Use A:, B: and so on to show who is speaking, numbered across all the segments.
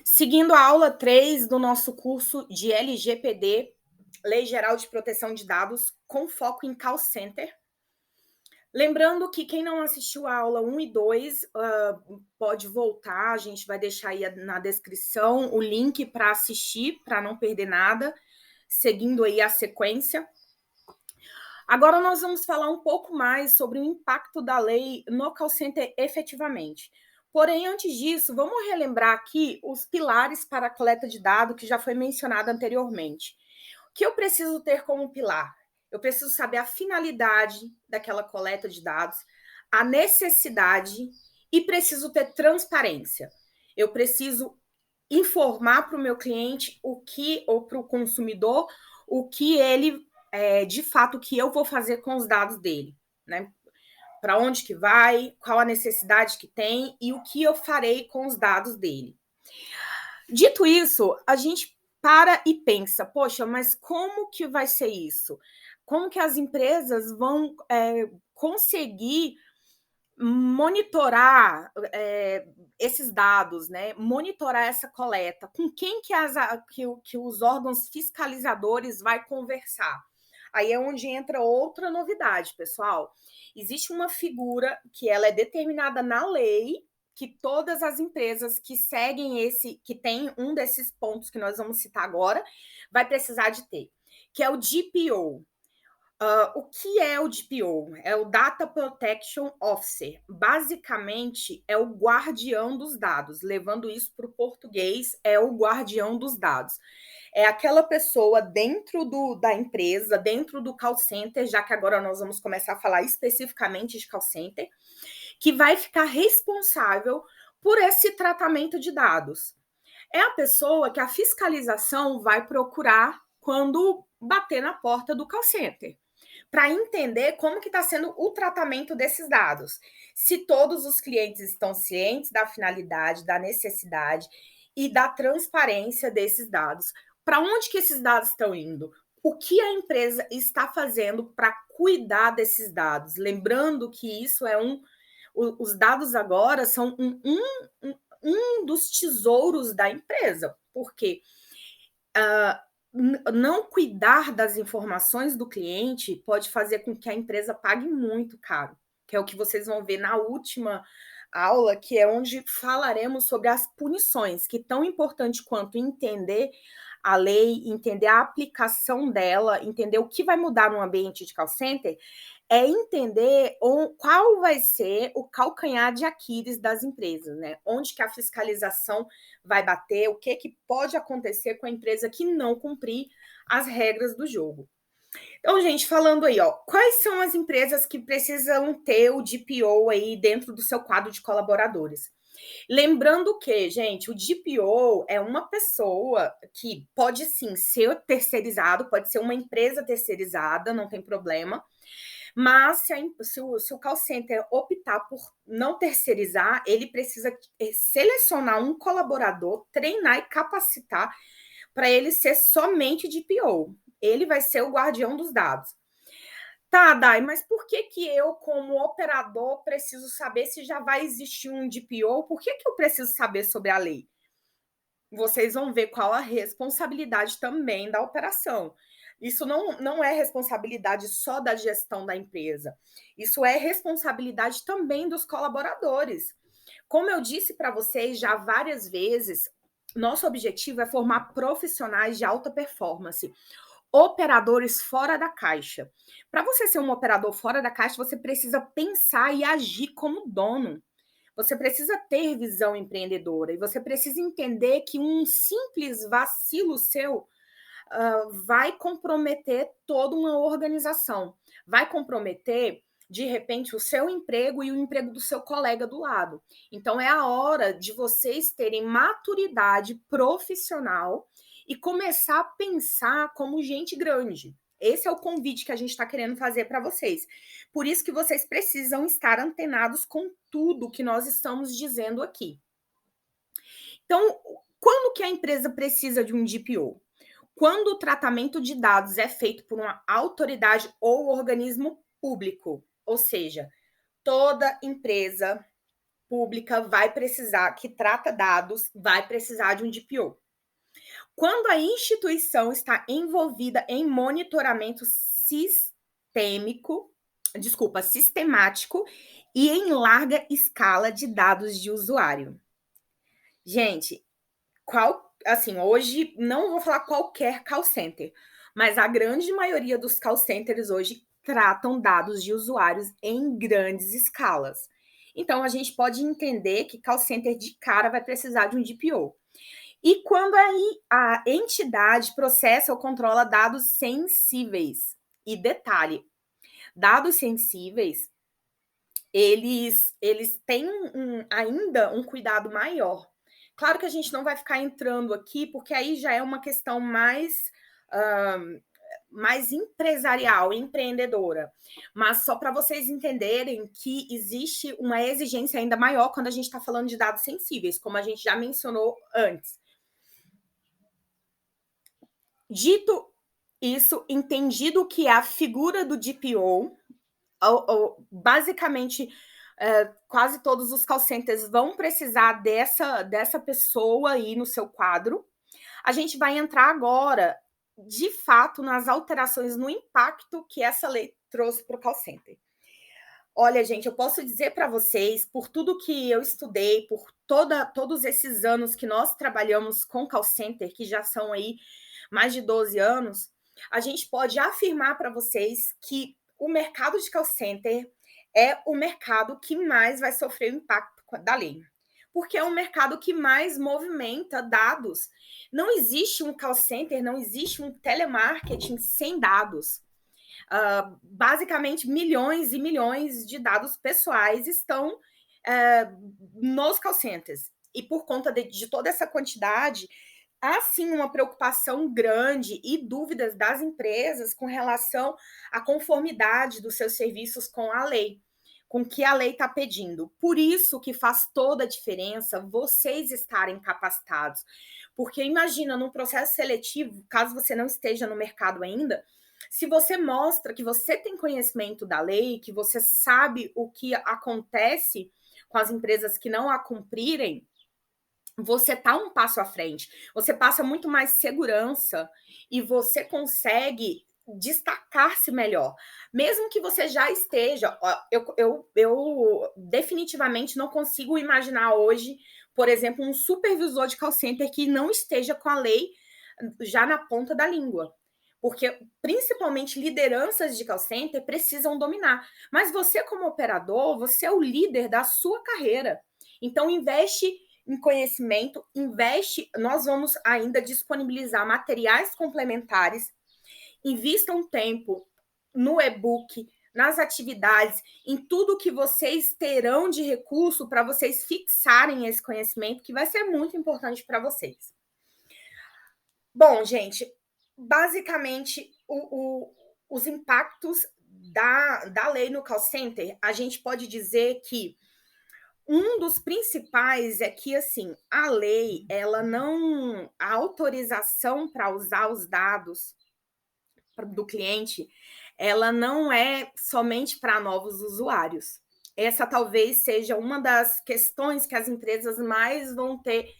A: Seguindo a aula 3 do nosso curso de LGPD, Lei Geral de Proteção de Dados, com foco em call center. Lembrando que quem não assistiu a aula 1 e 2 pode voltar, a gente vai deixar aí na descrição o link para assistir, para não perder nada, seguindo aí a sequência. Agora nós vamos falar um pouco mais sobre o impacto da lei no call center efetivamente. Porém, antes disso, vamos relembrar aqui os pilares para a coleta de dados que já foi mencionado anteriormente. O que eu preciso ter como pilar? Eu preciso saber a finalidade daquela coleta de dados, a necessidade e preciso ter transparência. Eu preciso informar para o meu cliente o que, ou para o consumidor, o que ele, de fato, o que eu vou fazer com os dados dele, né? Para onde que vai, qual a necessidade que tem e o que eu farei com os dados dele. Dito isso, a gente para e pensa, poxa, mas como que vai ser isso? Como que as empresas vão conseguir monitorar esses dados, né? Monitorar essa coleta? Com quem que os órgãos fiscalizadores vai conversar? Aí é onde entra outra novidade, pessoal. Existe uma figura que ela é determinada na lei, que todas as empresas que seguem que tem um desses pontos que nós vamos citar agora, vai precisar de ter, que é o DPO. O que é o DPO? É o Data Protection Officer. Basicamente, é o guardião dos dados. Levando isso para o português, é o guardião dos dados. É aquela pessoa dentro da empresa, dentro do call center, já que agora nós vamos começar a falar especificamente de call center, que vai ficar responsável por esse tratamento de dados. É a pessoa que a fiscalização vai procurar quando bater na porta do call center, para entender como que está sendo o tratamento desses dados. Se todos os clientes estão cientes da finalidade, da necessidade e da transparência desses dados. Para onde que esses dados estão indo? O que a empresa está fazendo para cuidar desses dados? Lembrando que isso é os dados agora são um dos tesouros da empresa, porque não cuidar das informações do cliente pode fazer com que a empresa pague muito caro, que é o que vocês vão ver na última aula, que é onde falaremos sobre as punições, que tão importante quanto entender a lei, entender a aplicação dela, entender o que vai mudar no ambiente de call center, é entender qual vai ser o calcanhar de Aquiles das empresas, né? Onde que a fiscalização vai bater, o que pode acontecer com a empresa que não cumprir as regras do jogo. Então, gente, falando aí, ó, quais são as empresas que precisam ter o DPO aí dentro do seu quadro de colaboradores? Lembrando que, gente, o DPO é uma pessoa que pode sim ser terceirizado, pode ser uma empresa terceirizada, não tem problema. Mas se o call center optar por não terceirizar, ele precisa selecionar um colaborador, treinar e capacitar para ele ser somente DPO. Ele vai ser o guardião dos dados. Tá, Dai, mas por que eu, como operador, preciso saber se já vai existir um DPO? Por que eu preciso saber sobre a lei? Vocês vão ver qual a responsabilidade também da operação. Isso não é responsabilidade só da gestão da empresa. Isso é responsabilidade também dos colaboradores. Como eu disse para vocês já várias vezes, nosso objetivo é formar profissionais de alta performance, operadores fora da caixa. Para você ser um operador fora da caixa, você precisa pensar e agir como dono. Você precisa ter visão empreendedora e você precisa entender que um simples vacilo seu vai comprometer toda uma organização, vai comprometer, de repente, o seu emprego e o emprego do seu colega do lado. Então, é a hora de vocês terem maturidade profissional e começar a pensar como gente grande. Esse é o convite que a gente está querendo fazer para vocês. Por isso que vocês precisam estar antenados com tudo que nós estamos dizendo aqui. Então, quando que a empresa precisa de um DPO? Quando o tratamento de dados é feito por uma autoridade ou organismo público, ou seja, toda empresa pública vai precisar, que trata dados, vai precisar de um DPO. Quando a instituição está envolvida em monitoramento sistemático e em larga escala de dados de usuário. Gente, assim, hoje não vou falar qualquer call center, mas a grande maioria dos call centers hoje tratam dados de usuários em grandes escalas. Então, a gente pode entender que call center de cara vai precisar de um DPO. E quando a entidade processa ou controla dados sensíveis, e detalhe, dados sensíveis, eles têm ainda um cuidado maior. Claro que a gente não vai ficar entrando aqui, porque aí já é uma questão mais empresarial, empreendedora. Mas só para vocês entenderem que existe uma exigência ainda maior quando a gente está falando de dados sensíveis, como a gente já mencionou antes. Dito isso, entendido que a figura do DPO, basicamente, quase todos os call centers vão precisar dessa pessoa aí no seu quadro. A gente vai entrar agora, de fato, nas alterações, no impacto que essa lei trouxe para o call center. Olha, gente, eu posso dizer para vocês, por tudo que eu estudei, por todos esses anos que nós trabalhamos com call center, que já são aí mais de 12 anos, a gente pode afirmar para vocês que o mercado de call center é o mercado que mais vai sofrer o impacto da lei, porque é o mercado que mais movimenta dados. Não existe um call center, não existe um telemarketing sem dados. Basicamente, milhões e milhões de dados pessoais estão nos call centers. E por conta de toda essa quantidade, há sim uma preocupação grande e dúvidas das empresas com relação à conformidade dos seus serviços com a lei, com o que a lei está pedindo. Por isso que faz toda a diferença vocês estarem capacitados. Porque imagina, num processo seletivo, caso você não esteja no mercado ainda, se você mostra que você tem conhecimento da lei, que você sabe o que acontece com as empresas que não a cumprirem, você está um passo à frente. Você passa muito mais segurança e você consegue destacar-se melhor. Mesmo que você já esteja... Eu definitivamente não consigo imaginar hoje, por exemplo, um supervisor de call center que não esteja com a lei já na ponta da língua. Porque, principalmente, lideranças de call center precisam dominar. Mas você, como operador, você é o líder da sua carreira. Então, investe em conhecimento, nós vamos ainda disponibilizar materiais complementares, invista um tempo no e-book, nas atividades, em tudo que vocês terão de recurso para vocês fixarem esse conhecimento, que vai ser muito importante para vocês. Bom, gente, basicamente, os impactos da lei no call center, a gente pode dizer que um dos principais é que, assim, a lei, a autorização para usar os dados do cliente, ela não é somente para novos usuários. Essa talvez seja uma das questões que as empresas mais vão ter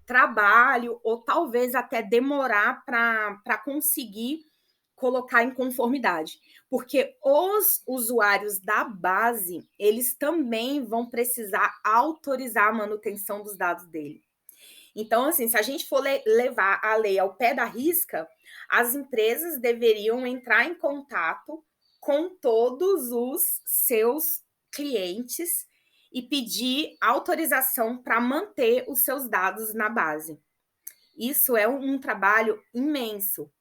A: trabalho ou talvez até demorar para conseguir colocar em conformidade, porque os usuários da base, eles também vão precisar autorizar a manutenção dos dados dele. Então, assim, se a gente for levar a lei ao pé da risca, as empresas deveriam entrar em contato com todos os seus clientes e pedir autorização para manter os seus dados na base. Isso é um trabalho imenso.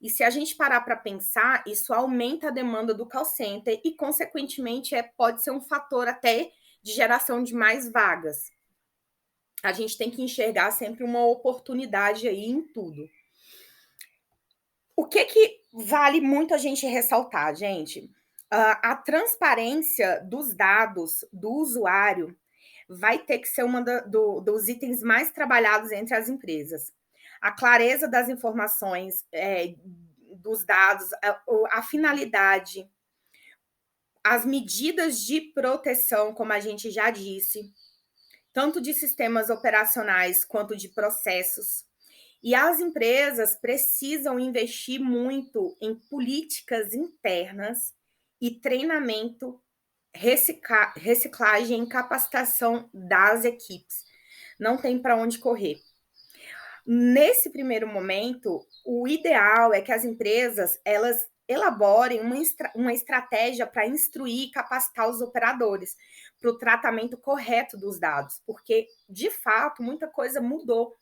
A: E se a gente parar para pensar, isso aumenta a demanda do call center e, consequentemente, pode ser um fator até de geração de mais vagas. A gente tem que enxergar sempre uma oportunidade aí em tudo. O que vale muito a gente ressaltar, gente? A transparência dos dados do usuário vai ter que ser dos itens mais trabalhados entre as empresas. A clareza das informações, dos dados, a finalidade, as medidas de proteção, como a gente já disse, tanto de sistemas operacionais quanto de processos. E as empresas precisam investir muito em políticas internas e treinamento, reciclagem e capacitação das equipes. Não tem para onde correr. Nesse primeiro momento, o ideal é que as empresas elas elaborem uma estratégia para instruir e capacitar os operadores para o tratamento correto dos dados, porque, de fato, muita coisa mudou.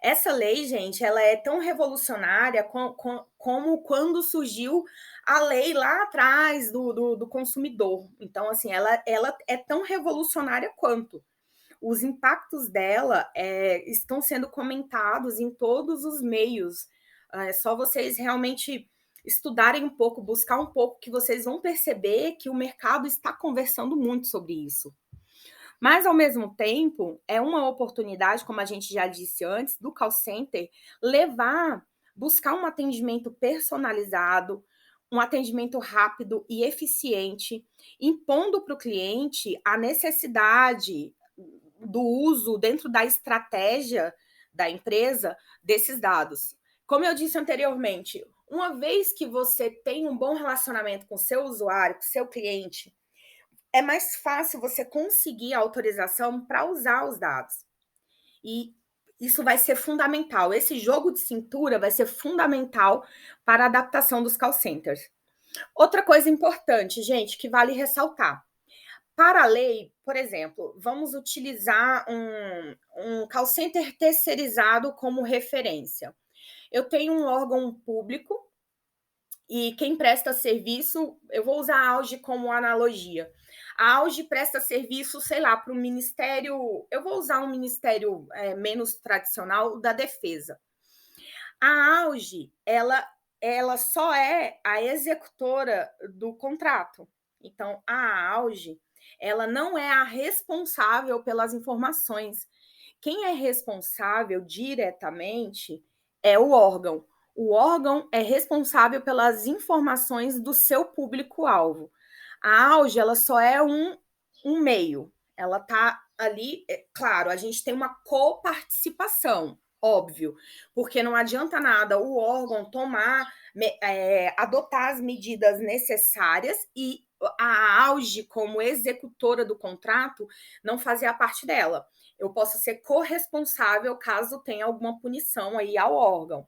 A: Essa lei, gente, ela é tão revolucionária como quando surgiu a lei lá atrás do consumidor. Então, assim, ela é tão revolucionária quanto. Os impactos dela estão sendo comentados em todos os meios. É só vocês realmente estudarem um pouco, buscar um pouco, que vocês vão perceber que o mercado está conversando muito sobre isso. Mas, ao mesmo tempo, é uma oportunidade, como a gente já disse antes, do call center buscar um atendimento personalizado, um atendimento rápido e eficiente, impondo para o cliente a necessidade do uso dentro da estratégia da empresa desses dados. Como eu disse anteriormente, uma vez que você tem um bom relacionamento com o seu usuário, com o seu cliente, é mais fácil você conseguir a autorização para usar os dados. E isso vai ser fundamental. Esse jogo de cintura vai ser fundamental para a adaptação dos call centers. Outra coisa importante, gente, que vale ressaltar. Para a lei, por exemplo, vamos utilizar um call center terceirizado como referência. Eu tenho um órgão público e quem presta serviço, eu vou usar a Auge como analogia. A Auge presta serviço, sei lá, para o Ministério, eu vou usar um ministério menos tradicional da Defesa. A Auge, ela só é a executora do contrato. Então, a Auge, ela não é a responsável pelas informações. Quem é responsável diretamente é o órgão. O órgão é responsável pelas informações do seu público-alvo. A Auge, ela só é um meio. Ela está ali, claro, a gente tem uma coparticipação, óbvio, porque não adianta nada o órgão adotar as medidas necessárias e a Auge, como executora do contrato, não fazer a parte dela. Eu posso ser corresponsável caso tenha alguma punição aí ao órgão.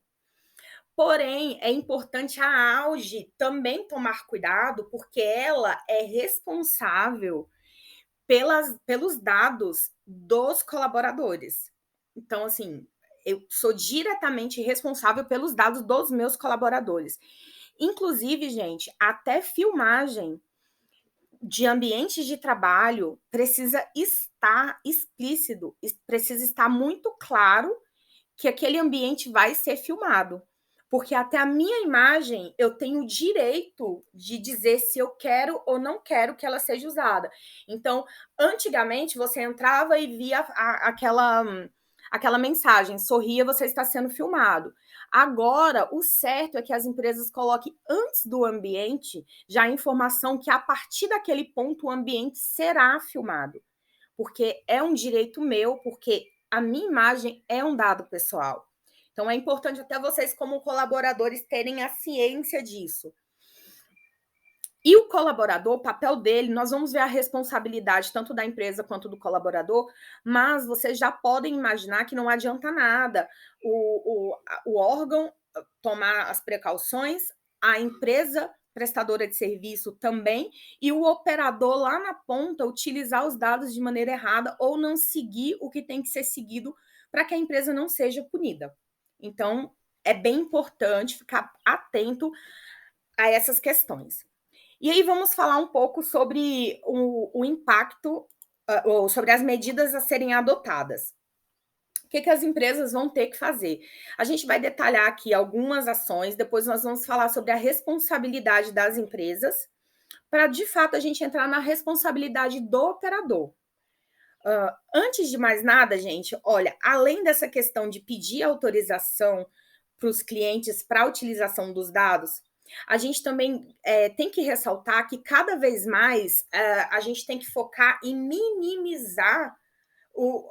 A: Porém, é importante a Auge também tomar cuidado, porque ela é responsável pelos dados dos colaboradores. Então, assim, eu sou diretamente responsável pelos dados dos meus colaboradores. Inclusive, gente, até filmagem de ambientes de trabalho precisa estar explícito, precisa estar muito claro que aquele ambiente vai ser filmado. Porque até a minha imagem eu tenho o direito de dizer se eu quero ou não quero que ela seja usada. Então, antigamente você entrava e via aquela mensagem, sorria, você está sendo filmado. Agora, o certo é que as empresas coloquem antes do ambiente já a informação que a partir daquele ponto o ambiente será filmado. Porque é um direito meu, porque a minha imagem é um dado pessoal. Então, é importante até vocês, como colaboradores, terem a ciência disso. E o colaborador, o papel dele, nós vamos ver a responsabilidade tanto da empresa quanto do colaborador, mas vocês já podem imaginar que não adianta nada o órgão tomar as precauções, a empresa prestadora de serviço também, e o operador lá na ponta utilizar os dados de maneira errada ou não seguir o que tem que ser seguido para que a empresa não seja punida. Então, é bem importante ficar atento a essas questões. E aí vamos falar um pouco sobre o impacto, ou sobre as medidas a serem adotadas. O que as empresas vão ter que fazer? A gente vai detalhar aqui algumas ações, depois nós vamos falar sobre a responsabilidade das empresas, para de fato a gente entrar na responsabilidade do operador. Antes de mais nada, gente, olha, além dessa questão de pedir autorização para os clientes para a utilização dos dados, a gente também tem que ressaltar que cada vez mais a gente tem que focar em minimizar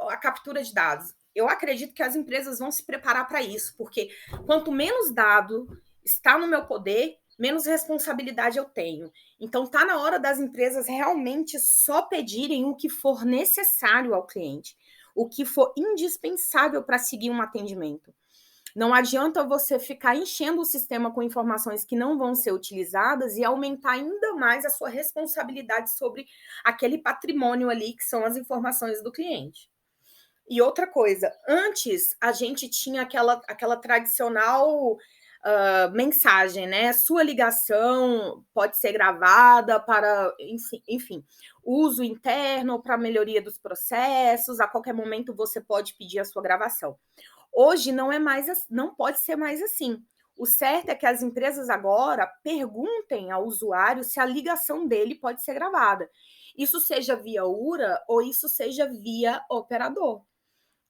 A: a captura de dados. Eu acredito que as empresas vão se preparar para isso, porque quanto menos dado está no meu poder, menos responsabilidade eu tenho. Então, está na hora das empresas realmente só pedirem o que for necessário ao cliente, o que for indispensável para seguir um atendimento. Não adianta você ficar enchendo o sistema com informações que não vão ser utilizadas e aumentar ainda mais a sua responsabilidade sobre aquele patrimônio ali, que são as informações do cliente. E outra coisa, antes a gente tinha aquela tradicional mensagem, né? Sua ligação pode ser gravada para, enfim, uso interno para melhoria dos processos. A qualquer momento você pode pedir a sua gravação. Hoje não pode ser mais assim. O certo é que as empresas agora perguntem ao usuário se a ligação dele pode ser gravada. Isso seja via URA ou isso seja via operador.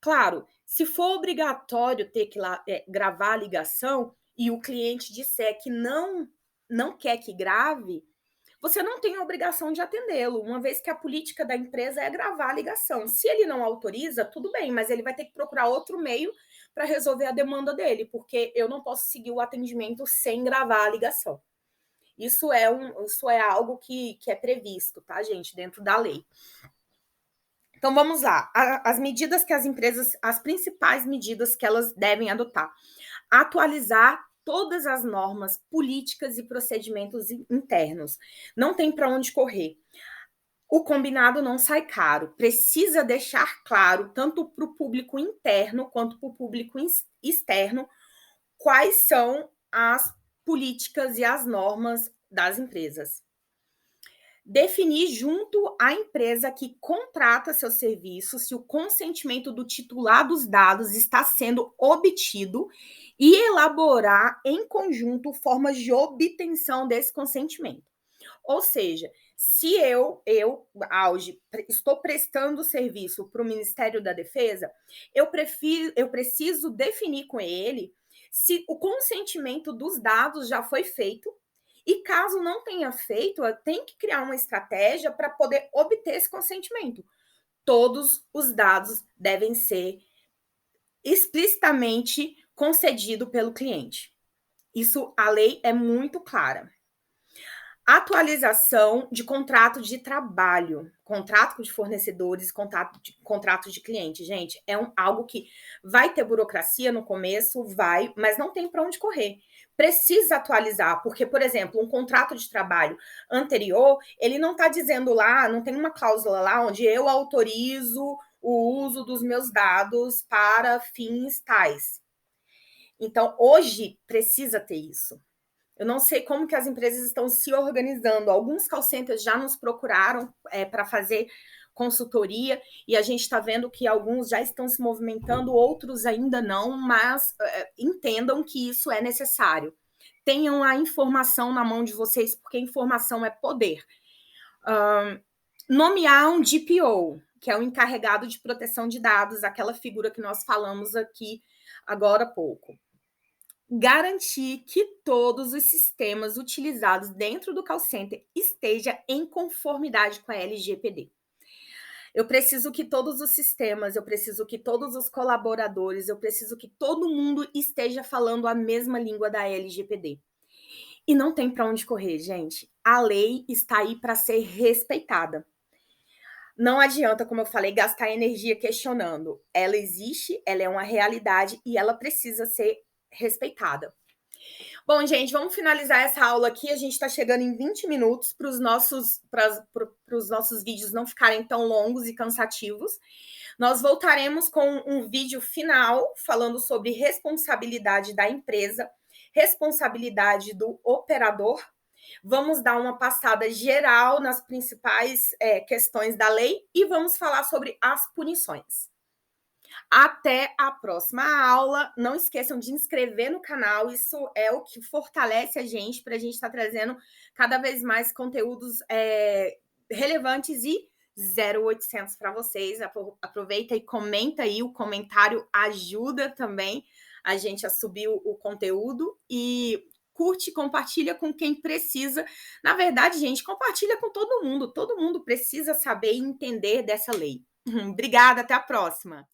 A: Claro, se for obrigatório ter que gravar a ligação e o cliente disser que não quer que grave, você não tem a obrigação de atendê-lo, uma vez que a política da empresa é gravar a ligação. Se ele não autoriza, tudo bem, mas ele vai ter que procurar outro meio para resolver a demanda dele, porque eu não posso seguir o atendimento sem gravar a ligação. Isso é algo que é previsto, tá, gente, dentro da lei. Então vamos lá, as medidas que as empresas, as principais medidas que elas devem adotar. Atualizar todas as normas, políticas e procedimentos internos. Não tem para onde correr. O combinado não sai caro. Precisa deixar claro, tanto para o público interno quanto para o público externo, quais são as políticas e as normas das empresas. Definir junto à empresa que contrata seu serviço se o consentimento do titular dos dados está sendo obtido e elaborar em conjunto formas de obtenção desse consentimento. Ou seja, se eu, Auge, estou prestando serviço para o Ministério da Defesa, eu preciso definir com ele se o consentimento dos dados já foi feito. E caso não tenha feito, tem que criar uma estratégia para poder obter esse consentimento. Todos os dados devem ser explicitamente concedidos pelo cliente. Isso, a lei é muito clara. Atualização de contrato de trabalho, contrato de fornecedores, contrato de cliente. Gente, é algo que vai ter burocracia no começo, mas não tem para onde correr. Precisa atualizar, porque, por exemplo, um contrato de trabalho anterior, ele não está dizendo lá, não tem uma cláusula lá onde eu autorizo o uso dos meus dados para fins tais. Então, hoje, precisa ter isso. Eu não sei como que as empresas estão se organizando. Alguns call centers já nos procuraram para fazer consultoria e a gente está vendo que alguns já estão se movimentando, outros ainda não, mas entendam que isso é necessário. Tenham a informação na mão de vocês, porque informação é poder. Nomear um DPO, que é o encarregado de proteção de dados, aquela figura que nós falamos aqui agora há pouco. Garantir que todos os sistemas utilizados dentro do call center estejam em conformidade com a LGPD. Eu preciso que todos os sistemas, eu preciso que todos os colaboradores, eu preciso que todo mundo esteja falando a mesma língua da LGPD. E não tem para onde correr, gente. A lei está aí para ser respeitada. Não adianta, como eu falei, gastar energia questionando. Ela existe, ela é uma realidade e ela precisa ser respeitada. Bom, gente, vamos finalizar essa aula aqui. A gente está chegando em 20 minutos para os nossos vídeos não ficarem tão longos e cansativos. Nós voltaremos com um vídeo final falando sobre responsabilidade da empresa, responsabilidade do operador. Vamos dar uma passada geral nas principais questões da lei e vamos falar sobre as punições. Até a próxima aula. Não esqueçam de inscrever no canal. Isso é o que fortalece a gente para a gente estar trazendo cada vez mais conteúdos relevantes e 0800 para vocês. Aproveita e comenta aí. O comentário ajuda também a gente a subir o conteúdo. E curte, compartilha com quem precisa. Na verdade, gente, compartilha com todo mundo. Todo mundo precisa saber e entender dessa lei. Obrigada, até a próxima.